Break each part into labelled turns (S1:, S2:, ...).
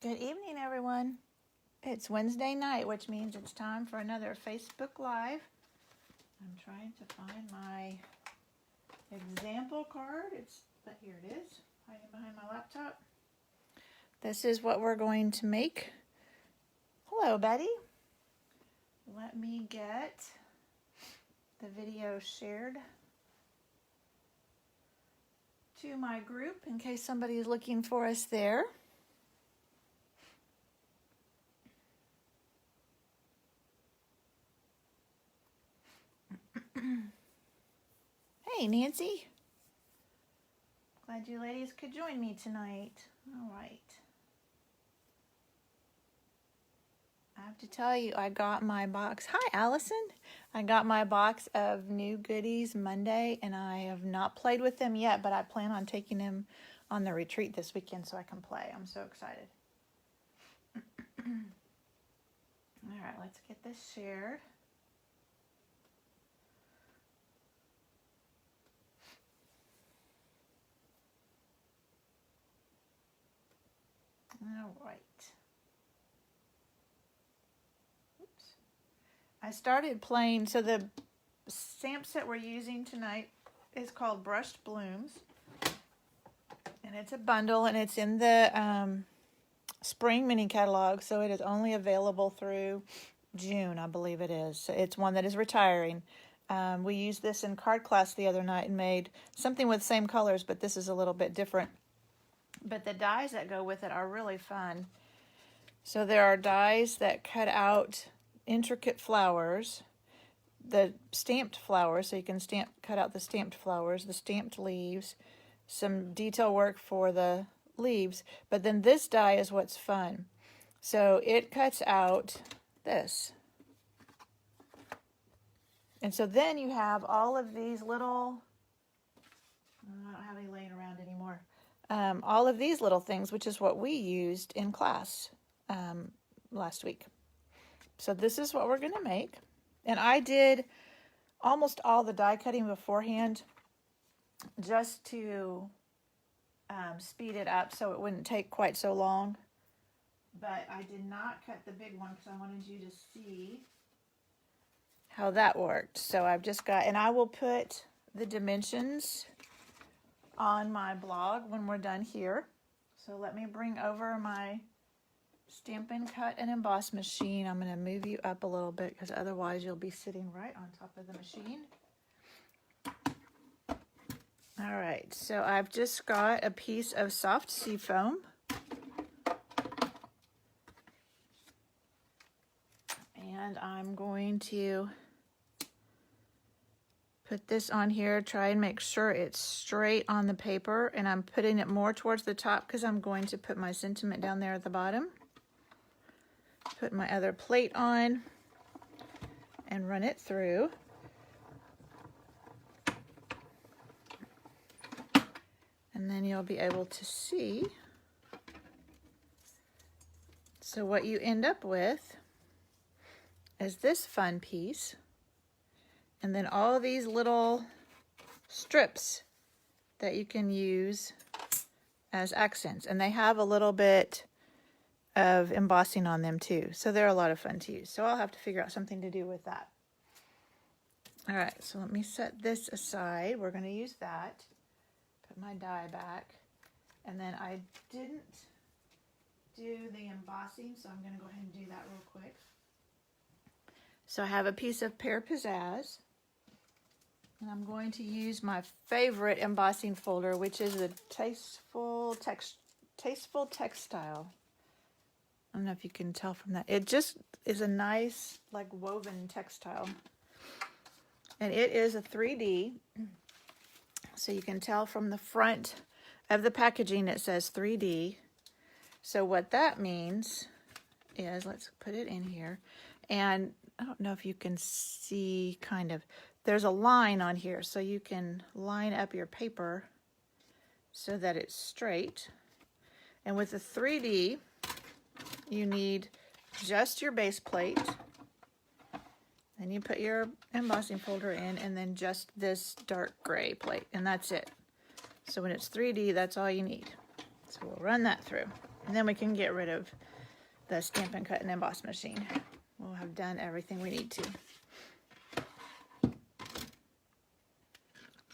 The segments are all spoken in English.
S1: Good evening, everyone. It's Wednesday night, which means it's time for another Facebook Live. I'm trying to find my example card. But here it is, hiding behind my laptop. This is what we're going to make. Hello, Betty. Let me get the video shared to my group in case somebody is looking for us there. Hey, Nancy. Glad you ladies could join me tonight. All right. I have to tell you, I got my box. Hi, Allison. I got my box of new goodies Monday, and I have not played with them yet, but I plan on taking them on the retreat this weekend so I can play. I'm so excited. All right, let's get this shared. All right. Oops. I started playing, so the stamp set we're using tonight is called Brushed Blooms. And it's a bundle, and it's in the spring mini catalog, so it is only available through June, I believe it is. So it's one that is retiring. We used this in card class the other night and made something with same colors, but this is a little bit different. But the dies that go with it are really fun. So there are dies that cut out intricate flowers, the stamped flowers, so you can cut out the stamped flowers, the stamped leaves, some detail work for the leaves. But then this die is what's fun. So it cuts out this. And so then you have all of these little, I don't have any laying around anymore. All of these little things, which is what we used in class last week. So this is what we're going to make. And I did almost all the die cutting beforehand just to speed it up so it wouldn't take quite so long. But I did not cut the big one because I wanted you to see how that worked. So I've just got, and I will put the dimensions on my blog when we're done here. So let me bring over my Stampin' Cut and Emboss machine. I'm going to move you up a little bit because otherwise you'll be sitting right on top of the machine. All right, so I've just got a piece of soft seafoam. And I'm going to put this on here, try and make sure it's straight on the paper, and I'm putting it more towards the top because I'm going to put my sentiment down there at the bottom. Put my other plate on and run it through. And then you'll be able to see. So what you end up with is this fun piece. And then all these little strips that you can use as accents. And they have a little bit of embossing on them too. So they're a lot of fun to use. So I'll have to figure out something to do with that. All right, so let me set this aside. We're going to use that. Put my die back. And then I didn't do the embossing, so I'm going to go ahead and do that real quick. So I have a piece of Pear Pizzazz. And I'm going to use my favorite embossing folder, which is the Tasteful Textile. I don't know if you can tell from that. It just is a nice, like, woven textile. And it is a 3D. So you can tell from the front of the packaging it says 3D. So what that means is, let's put it in here. And I don't know if you can see, kind of, there's a line on here, so you can line up your paper so that it's straight. And with the 3D, you need just your base plate. Then you put your embossing folder in, and then just this dark gray plate, and that's it. So when it's 3D, that's all you need. So we'll run that through. And then we can get rid of the Stampin' Cut and Emboss machine. We'll have done everything we need to.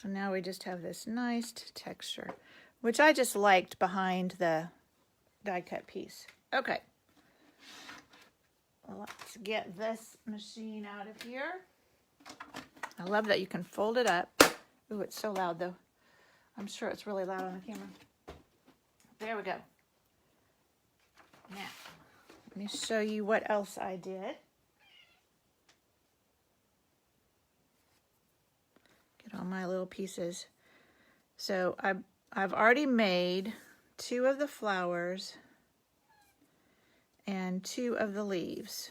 S1: So now we just have this nice texture, which I just liked behind the die cut piece. Okay. Let's get this machine out of here. I love that you can fold it up. Ooh, it's so loud though. I'm sure it's really loud on the camera. There we go. Now, let me show you what else I did. Get all my little pieces. So I've already made 2 of the flowers and 2 of the leaves,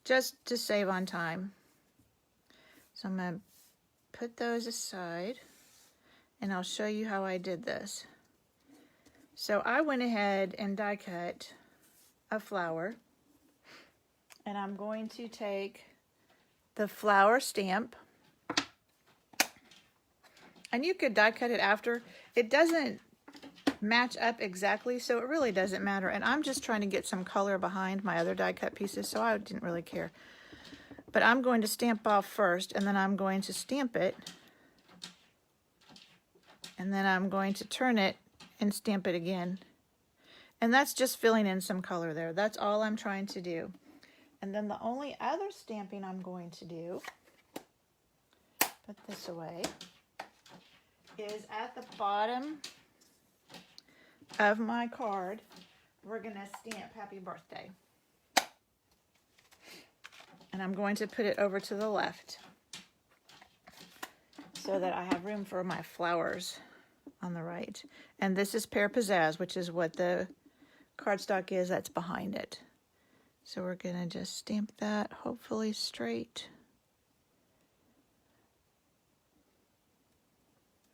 S1: just to save on time. So I'm going to put those aside, and I'll show you how I did this. So I went ahead and die cut a flower, and I'm going to take the flower stamp, and you could die cut it after. It doesn't match up exactly, so it really doesn't matter. And I'm just trying to get some color behind my other die cut pieces, so I didn't really care. But I'm going to stamp off first, and then I'm going to stamp it, and then I'm going to turn it and stamp it again. And that's just filling in some color there. That's all I'm trying to do. And then the only other stamping I'm going to do, put this away, is at the bottom of my card, we're going to stamp Happy Birthday. And I'm going to put it over to the left so that I have room for my flowers on the right. And this is Pear Pizzazz, which is what the cardstock is that's behind it. So we're going to just stamp that, hopefully straight.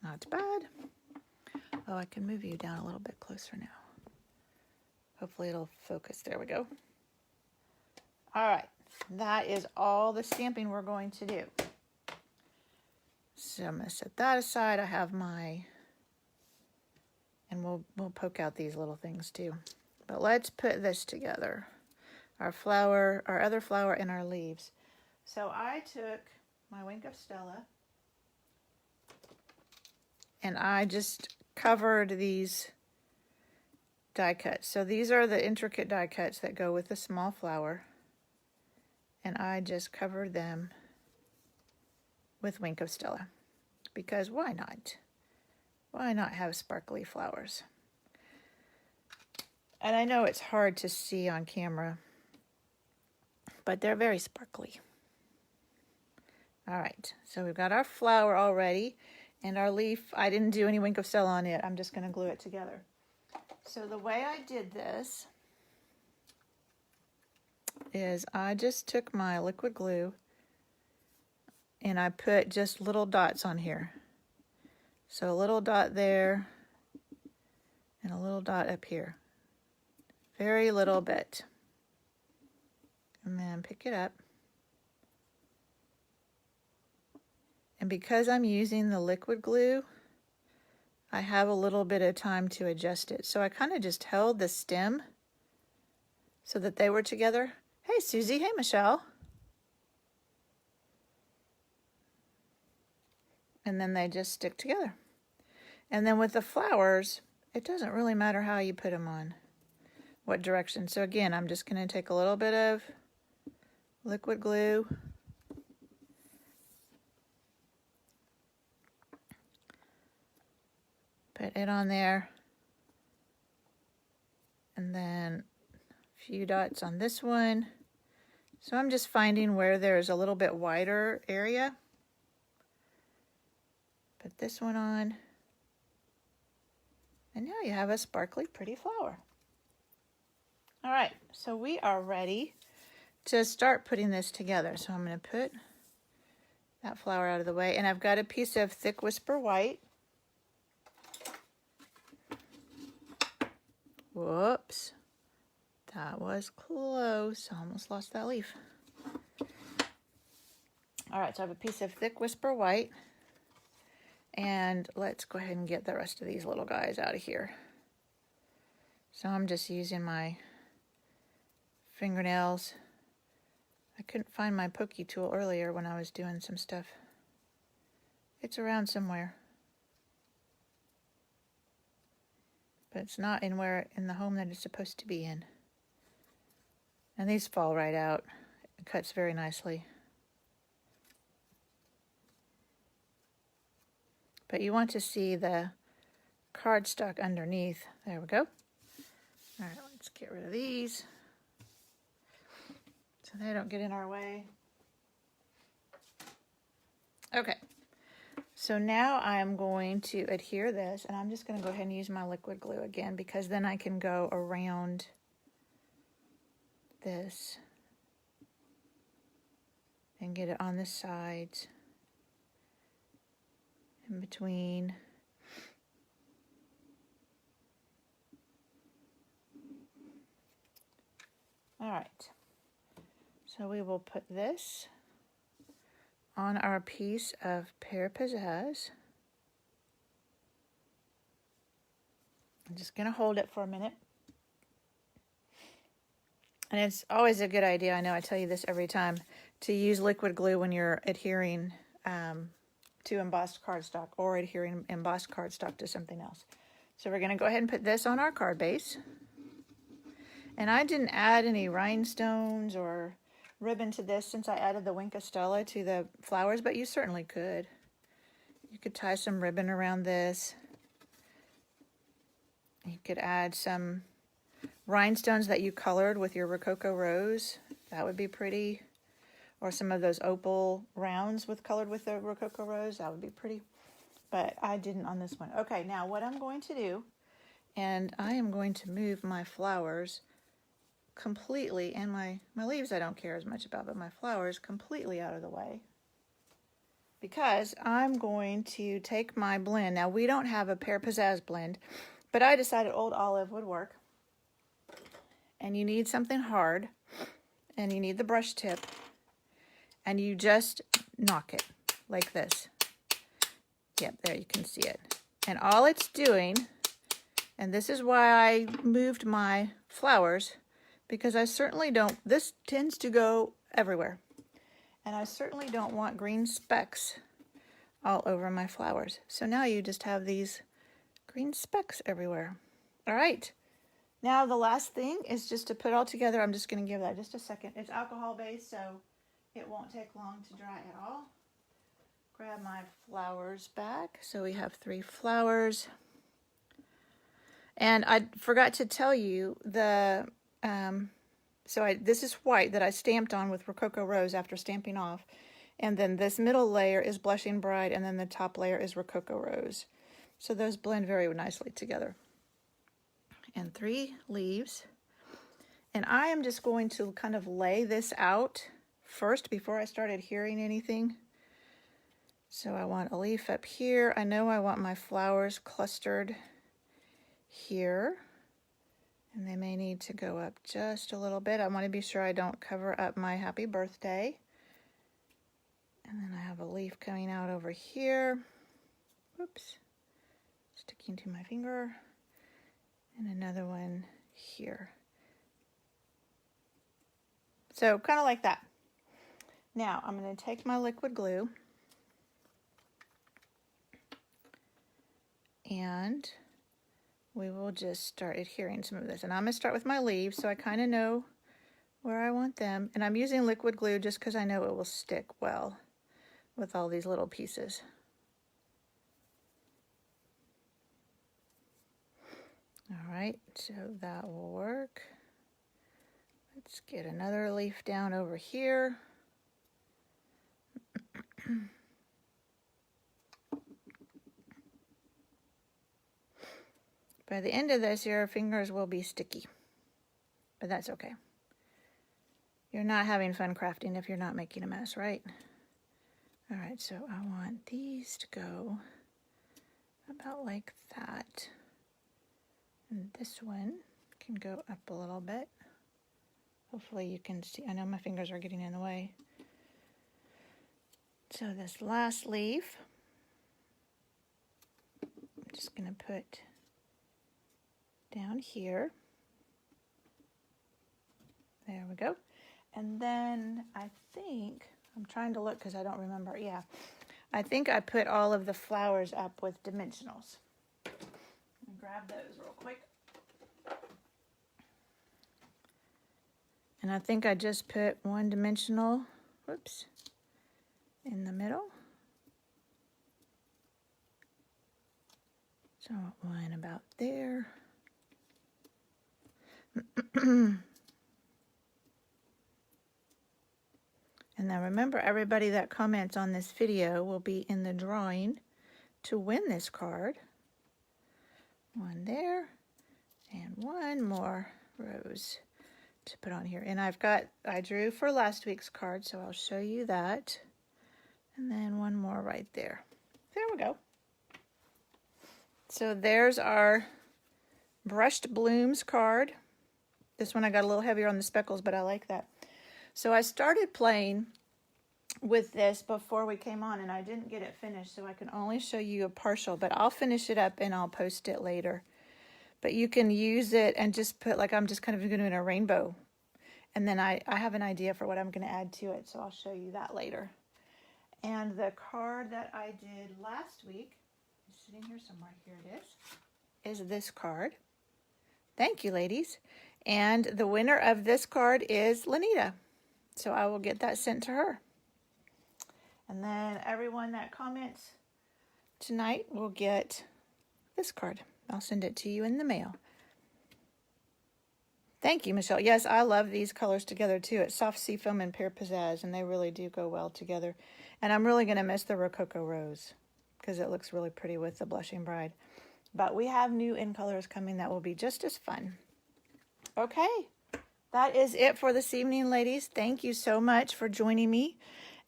S1: Not bad. Oh, I can move you down a little bit closer now. Hopefully it'll focus. There we go. All right. That is all the stamping we're going to do. So I'm going to set that aside. I have my, and we'll poke out these little things too. But let's put this together. Our flower, our other flower, and our leaves. So I took my Wink of Stella and I just covered these die cuts. So these are the intricate die cuts that go with the small flower. And I just covered them with Wink of Stella. Because why not? Why not have sparkly flowers? And I know it's hard to see on camera, but they're very sparkly. All right, so we've got our flower already, and our leaf, I didn't do any Wink of Stella on it. I'm just going to glue it together. So the way I did this is I just took my liquid glue and I put just little dots on here. So a little dot there and a little dot up here. Very little bit. And then pick it up. And because I'm using the liquid glue, I have a little bit of time to adjust it. So I kind of just held the stem so that they were together. Hey, Susie. Hey, Michelle. And then they just stick together. And then with the flowers, it doesn't really matter how you put them on, what direction. So again, I'm just going to take a little bit of liquid glue. Put it on there. And then a few dots on this one. So I'm just finding where there's a little bit wider area. Put this one on. And now you have a sparkly, pretty flower. All right, so we are ready to start putting this together. So I'm going to put that flower out of the way. And I've got a piece of thick Whisper White. Whoops. That was close. I almost lost that leaf. All right, so I have a piece of thick Whisper White. And let's go ahead and get the rest of these little guys out of here. So I'm just using my fingernails. I couldn't find my pokey tool earlier when I was doing some stuff. It's around somewhere. But it's not in the home that it's supposed to be in. And these fall right out. It cuts very nicely. But you want to see the cardstock underneath. There we go. All right, let's get rid of these so they don't get in our way. Okay, so now I'm going to adhere this, and I'm just going to go ahead and use my liquid glue again, because then I can go around this and get it on the sides, in between. All right, so we will put this on our piece of Pear Pizzazz. I'm just going to hold it for a minute. And it's always a good idea, I know I tell you this every time, to use liquid glue when you're adhering to embossed cardstock, or adhering embossed cardstock to something else. So we're going to go ahead and put this on our card base. And I didn't add any rhinestones or ribbon to this since I added the Wink of Stella to the flowers, but you certainly could. You could tie some ribbon around this. You could add some rhinestones that you colored with your Rococo Rose. That would be pretty. Or some of those opal rounds colored with the Rococo Rose. That would be pretty. But I didn't on this one. Okay, now what I'm going to do, and I am going to move my flowers completely, and my leaves I don't care as much about, but my flowers completely out of the way. Because I'm going to take my blend. Now, we don't have a Pear Pizzazz blend, but I decided Old Olive would work. And you need something hard, and you need the brush tip, and you just knock it like this. Yep, there you can see it. And all it's doing, and this is why I moved my flowers, because I certainly don't, this tends to go everywhere. And I certainly don't want green specks all over my flowers. So now you just have these green specks everywhere. All right. Now the last thing is just to put all together. I'm just going to give that just a second. It's alcohol based, so it won't take long to dry at all. Grab my flowers back. So we have 3 flowers. And I forgot to tell you the, this is white that I stamped on with Rococo Rose after stamping off. And then this middle layer is Blushing Bride, and then the top layer is Rococo Rose. So those blend very nicely together. And 3 leaves. And I am just going to kind of lay this out first before I start adhering anything. So I want a leaf up here. I know I want my flowers clustered here. And they may need to go up just a little bit. I want to be sure I don't cover up my happy birthday. And then I have a leaf coming out over here. Whoops. Sticking to my finger. And another one here. So kind of like that. Now I'm going to take my liquid glue and we will just start adhering some of this. And I'm going to start with my leaves so I kind of know where I want them. And I'm using liquid glue just because I know it will stick well with all these little pieces. All right, so that will work. Let's get another leaf down over here. By the end of this, your fingers will be sticky, but that's okay. You're not having fun crafting if you're not making a mess, right? All right, so I want these to go about like that. And this one can go up a little bit. Hopefully you can see. I know my fingers are getting in the way. So this last leaf, I'm just going to put down here. There we go. And then I think, I'm trying to look because I don't remember. Yeah, I think I put all of the flowers up with dimensionals. Grab those real quick. And I think I just put one dimensional, whoops, in the middle. So one about there. And now remember, everybody that comments on this video will be in the drawing to win this card. One there, and one more rose to put on here. And I drew for last week's card, so I'll show you that. And then one more right there. There we go. So there's our Brushed Blooms card. This one I got a little heavier on the speckles, but I like that. So I started playing with this before we came on, and I didn't get it finished, so I can only show you a partial, but I'll finish it up and I'll post it later. But you can use it and just put, like I'm just kind of doing a rainbow. And then I have an idea for what I'm going to add to it, so I'll show you that later. And the card that I did last week, it's sitting here somewhere, here it is this card. Thank you, ladies. And the winner of this card is Lanita. So I will get that sent to her. And then everyone that comments tonight will get this card. I'll send it to you in the mail. Thank you, Michelle. Yes, I love these colors together too. It's Soft Seafoam and Pear Pizzazz, and they really do go well together. And I'm really going to miss the Rococo Rose because it looks really pretty with the Blushing Bride. But we have new in colors coming that will be just as fun. Okay, that is it for this evening, ladies. Thank you so much for joining me,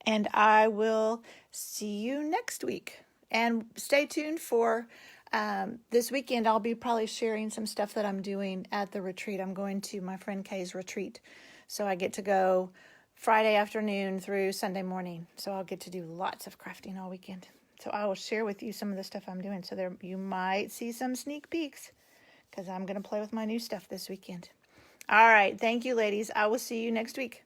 S1: and I will see you next week. And stay tuned for this weekend. I'll be probably sharing some stuff that I'm doing at the retreat. I'm going to my friend Kay's retreat, so I get to go Friday afternoon through Sunday morning. So I'll get to do lots of crafting all weekend. So I will share with you some of the stuff I'm doing. So there you might see some sneak peeks because I'm going to play with my new stuff this weekend. All right. Thank you, ladies. I will see you next week.